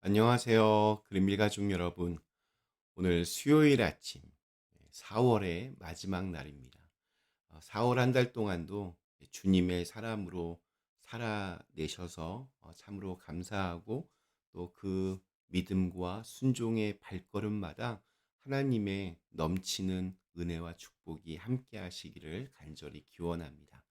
안녕하세요. 그린빌 가족 여러분. 오늘 수요일 아침 4월의 마지막 날입니다. 4월 한 달 동안도 주님의 사람으로 살아내셔서 참으로 감사하고 또 그 믿음과 순종의 발걸음마다 하나님의 넘치는 은혜와 축복이 함께 하시기를 간절히 기원합니다.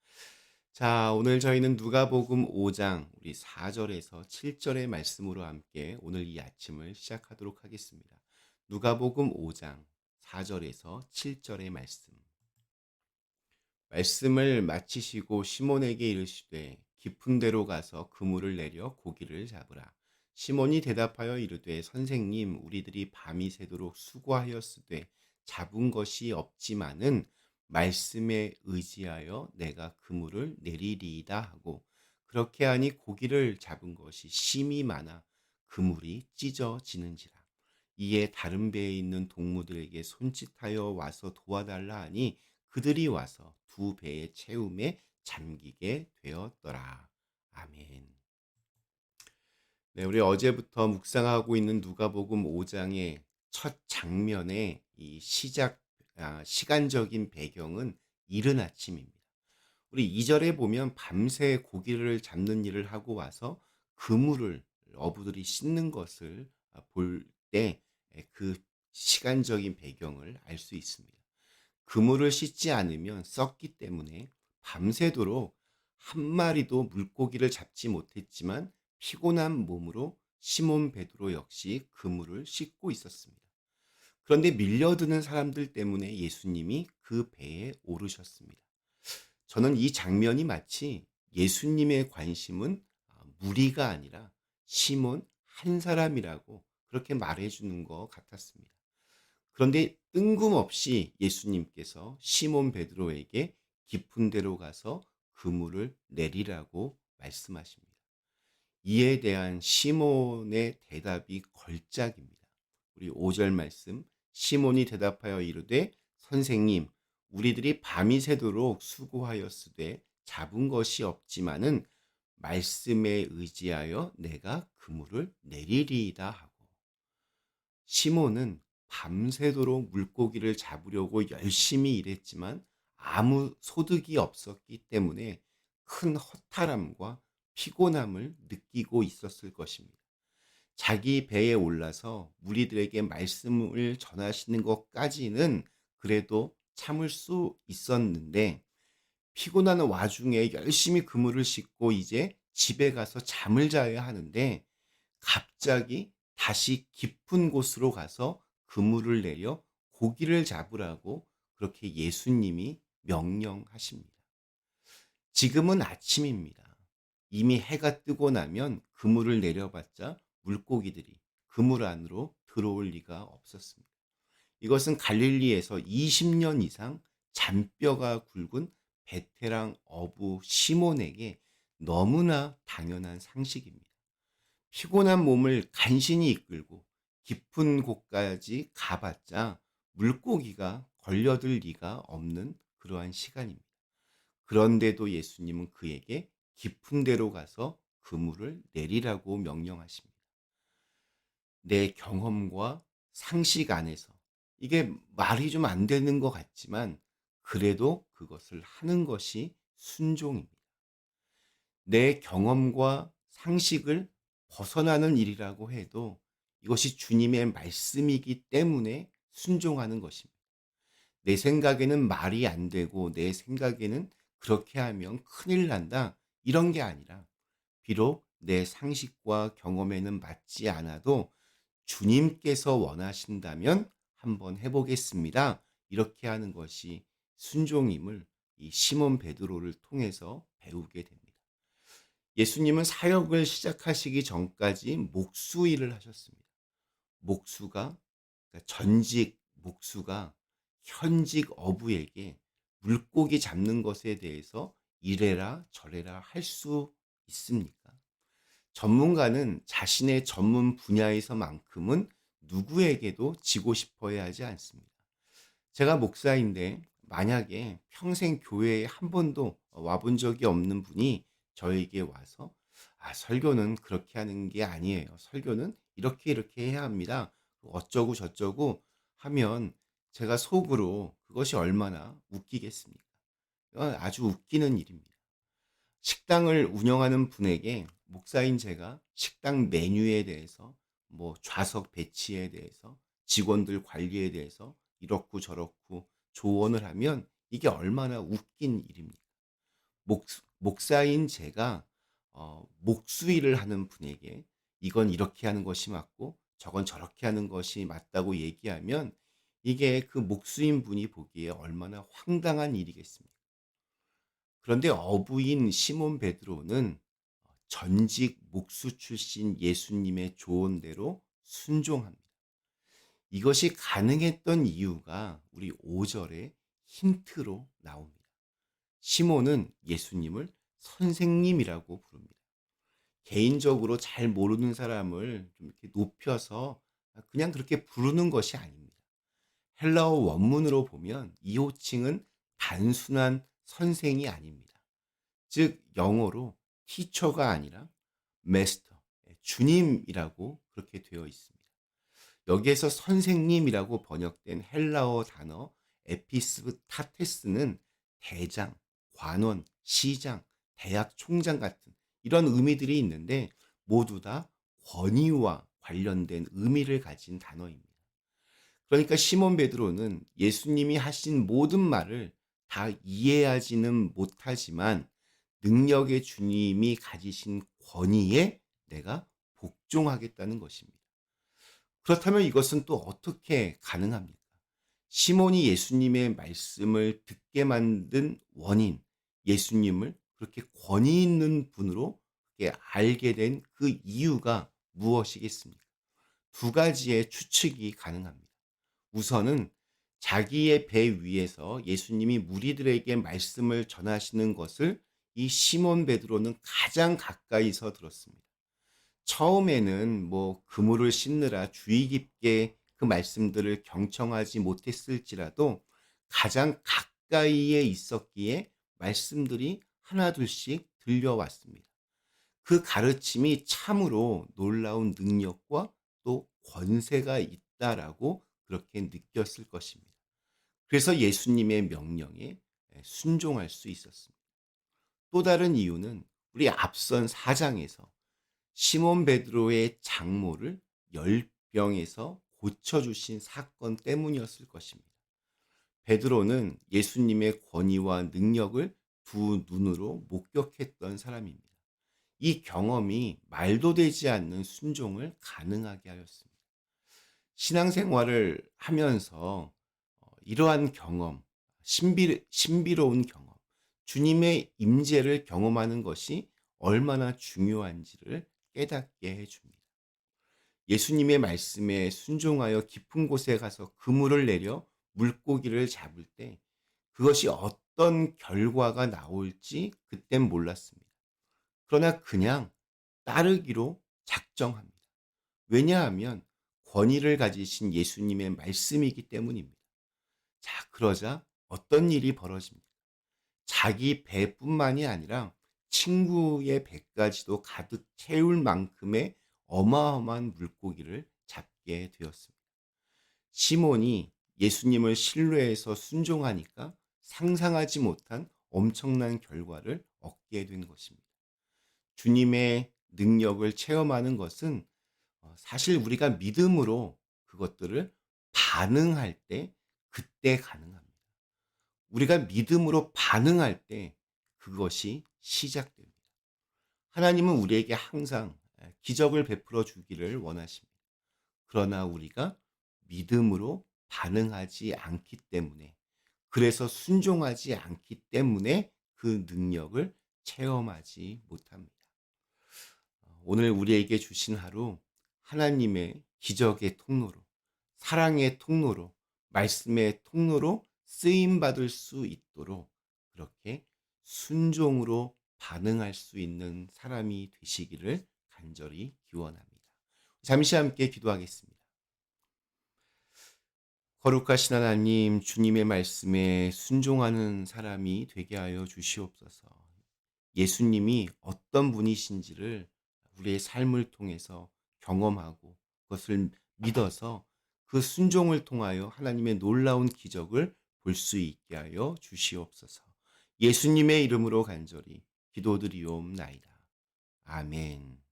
자, 오늘 저희는 누가복음 5장 우리 4절에서 7절의 말씀으로 함께 오늘 이 아침을 시작하도록 하겠습니다. 누가복음 5장 4절에서 7절의 말씀. 말씀을 마치시고 시몬에게 이르시되 깊은 데로 가서 그물을 내려 고기를 잡으라. 시몬이 대답하여 이르되 선생님 우리들이 밤이 새도록 수고하였으되 잡은 것이 없지만은 말씀에 의지하여 내가 그물을 내리리이다 하고 그렇게 하니 고기를 잡은 것이 심이 많아 그물이 찢어지는지라. 이에 다른 배에 있는 동무들에게 손짓하여 와서 도와달라 하니 그들이 와서 두 배의 채움에 잠기게 되었더라. 아멘. 네, 우리 어제부터 묵상하고 있는 누가복음 5장의 첫 장면의 이 시간적인 배경은 이른 아침입니다. 우리 2절에 보면 밤새 고기를 잡는 일을 하고 와서 그물을 어부들이 씻는 것을 볼 때 그 시간적인 배경을 알 수 있습니다. 그물을 씻지 않으면 썩기 때문에 밤새도록 한 마리도 물고기를 잡지 못했지만 피곤한 몸으로 시몬 베드로 역시 그물을 씻고 있었습니다. 그런데 밀려드는 사람들 때문에 예수님이 그 배에 오르셨습니다. 저는 이 장면이 마치 예수님의 관심은 무리가 아니라 시몬 한 사람이라고 그렇게 말해주는 것 같았습니다. 그런데 뜬금없이 예수님께서 시몬 베드로에게 깊은 데로 가서 그물을 내리라고 말씀하십니다. 이에 대한 시몬의 대답이 걸작입니다. 우리 5절 말씀, 시몬이 대답하여 이르되 선생님 우리들이 밤이 새도록 수고하였으되 잡은 것이 없지만은 말씀에 의지하여 내가 그물을 내리리이다 하고, 시몬은 밤새도록 물고기를 잡으려고 열심히 일했지만 아무 소득이 없었기 때문에 큰 허탈함과 피곤함을 느끼고 있었을 것입니다. 자기 배에 올라서 무리들에게 말씀을 전하시는 것까지는 그래도 참을 수 있었는데, 피곤한 와중에 열심히 그물을 싣고 이제 집에 가서 잠을 자야 하는데 갑자기 다시 깊은 곳으로 가서 그물을 내려 고기를 잡으라고 그렇게 예수님이 명령하십니다. 지금은 아침입니다. 이미 해가 뜨고 나면 그물을 내려봤자 물고기들이 그물 안으로 들어올 리가 없었습니다. 이것은 갈릴리에서 20년 이상 잔뼈가 굵은 베테랑 어부 시몬에게 너무나 당연한 상식입니다. 피곤한 몸을 간신히 이끌고 깊은 곳까지 가봤자 물고기가 걸려들 리가 없는 그러한 시간입니다. 그런데도 예수님은 그에게 깊은 데로 가서 그물을 내리라고 명령하십니다. 내 경험과 상식 안에서 이게 말이 좀 안 되는 것 같지만 그래도 그것을 하는 것이 순종입니다. 내 경험과 상식을 벗어나는 일이라고 해도 이것이 주님의 말씀이기 때문에 순종하는 것입니다. 내 생각에는 말이 안 되고 내 생각에는 그렇게 하면 큰일 난다. 이런 게 아니라 비록 내 상식과 경험에는 맞지 않아도 주님께서 원하신다면 한번 해보겠습니다. 이렇게 하는 것이 순종임을 이 시몬 베드로를 통해서 배우게 됩니다. 예수님은 사역을 시작하시기 전까지 목수 일을 하셨습니다. 목수가, 그러니까 전직 목수가 현직 어부에게 물고기 잡는 것에 대해서 이래라 저래라 할 수 있습니까? 전문가는 자신의 전문 분야에서만큼은 누구에게도 지고 싶어야 하지 않습니다. 제가 목사인데 만약에 평생 교회에 한 번도 와본 적이 없는 분이 저에게 와서 설교는 그렇게 하는 게 아니에요. 설교는 이렇게 이렇게 해야 합니다. 어쩌고 저쩌고 하면 제가 속으로 그것이 얼마나 웃기겠습니까? 아주 웃기는 일입니다. 식당을 운영하는 분에게 목사인 제가 식당 메뉴에 대해서 뭐 좌석 배치에 대해서 직원들 관리에 대해서 이렇고 저렇고 조언을 하면 이게 얼마나 웃긴 일입니까? 목사인 제가 목수일을 하는 분에게 이건 이렇게 하는 것이 맞고 저건 저렇게 하는 것이 맞다고 얘기하면 이게 그 목수인 분이 보기에 얼마나 황당한 일이겠습니까? 그런데 어부인 시몬 베드로는 전직 목수 출신 예수님의 조언대로 순종합니다. 이것이 가능했던 이유가 우리 5절에 힌트로 나옵니다. 시몬은 예수님을 선생님이라고 부릅니다. 개인적으로 잘 모르는 사람을 좀 이렇게 높여서 그냥 그렇게 부르는 것이 아닙니다. 헬라어 원문으로 보면 이 호칭은 단순한 선생이 아닙니다. 즉 영어로 teacher가 아니라 master, 주님이라고 그렇게 되어 있습니다. 여기에서 선생님이라고 번역된 헬라어 단어 에피스타테스는 대장, 관원, 시장, 대학 총장 같은 이런 의미들이 있는데 모두 다 권위와 관련된 의미를 가진 단어입니다. 그러니까 시몬 베드로는 예수님이 하신 모든 말을 다 이해하지는 못하지만 능력의 주님이 가지신 권위에 내가 복종하겠다는 것입니다. 그렇다면 이것은 또 어떻게 가능합니까? 시몬이 예수님의 말씀을 듣게 만든 원인, 예수님을 그렇게 권위 있는 분으로 그렇게 알게 된 그 이유가 무엇이겠습니까? 두 가지의 추측이 가능합니다. 우선은 자기의 배 위에서 예수님이 무리들에게 말씀을 전하시는 것을 이 시몬 베드로는 가장 가까이서 들었습니다. 처음에는 뭐 그물을 씻느라 주의 깊게 그 말씀들을 경청하지 못했을지라도 가장 가까이에 있었기에 말씀들이 하나둘씩 들려왔습니다. 그 가르침이 참으로 놀라운 능력과 또 권세가 있다라고 그렇게 느꼈을 것입니다. 그래서 예수님의 명령에 순종할 수 있었습니다. 또 다른 이유는 우리 앞선 4장에서 시몬 베드로의 장모를 열병에서 고쳐주신 사건 때문이었을 것입니다. 베드로는 예수님의 권위와 능력을 두 눈으로 목격했던 사람입니다. 이 경험이 말도 되지 않는 순종을 가능하게 하였습니다. 신앙생활을 하면서 이러한 경험, 신비로운 경험, 주님의 임재를 경험하는 것이 얼마나 중요한지를 깨닫게 해줍니다. 예수님의 말씀에 순종하여 깊은 곳에 가서 그물을 내려 물고기를 잡을 때 그것이 어떤 결과가 나올지 그땐 몰랐습니다. 그러나 그냥 따르기로 작정합니다. 왜냐하면 권위를 가지신 예수님의 말씀이기 때문입니다. 자, 그러자 어떤 일이 벌어집니까? 자기 배뿐만이 아니라 친구의 배까지도 가득 채울 만큼의 어마어마한 물고기를 잡게 되었습니다. 시몬이 예수님을 신뢰해서 순종하니까 상상하지 못한 엄청난 결과를 얻게 된 것입니다. 주님의 능력을 체험하는 것은 사실 우리가 믿음으로 그것들을 반응할 때 그때 가능합니다. 우리가 믿음으로 반응할 때 그것이 시작됩니다. 하나님은 우리에게 항상 기적을 베풀어 주기를 원하십니다. 그러나 우리가 믿음으로 반응하지 않기 때문에, 그래서 순종하지 않기 때문에 그 능력을 체험하지 못합니다. 오늘 우리에게 주신 하루 하나님의 기적의 통로로, 사랑의 통로로, 말씀의 통로로 쓰임 받을 수 있도록 그렇게 순종으로 반응할 수 있는 사람이 되시기를 간절히 기원합니다. 잠시 함께 기도하겠습니다. 거룩하신 하나님, 주님의 말씀에 순종하는 사람이 되게 하여 주시옵소서. 예수님이 어떤 분이신지를 우리의 삶을 통해서 경험하고 그것을 믿어서 그 순종을 통하여 하나님의 놀라운 기적을 볼 수 있게 하여 주시옵소서. 예수님의 이름으로 간절히 기도드리옵나이다. 아멘.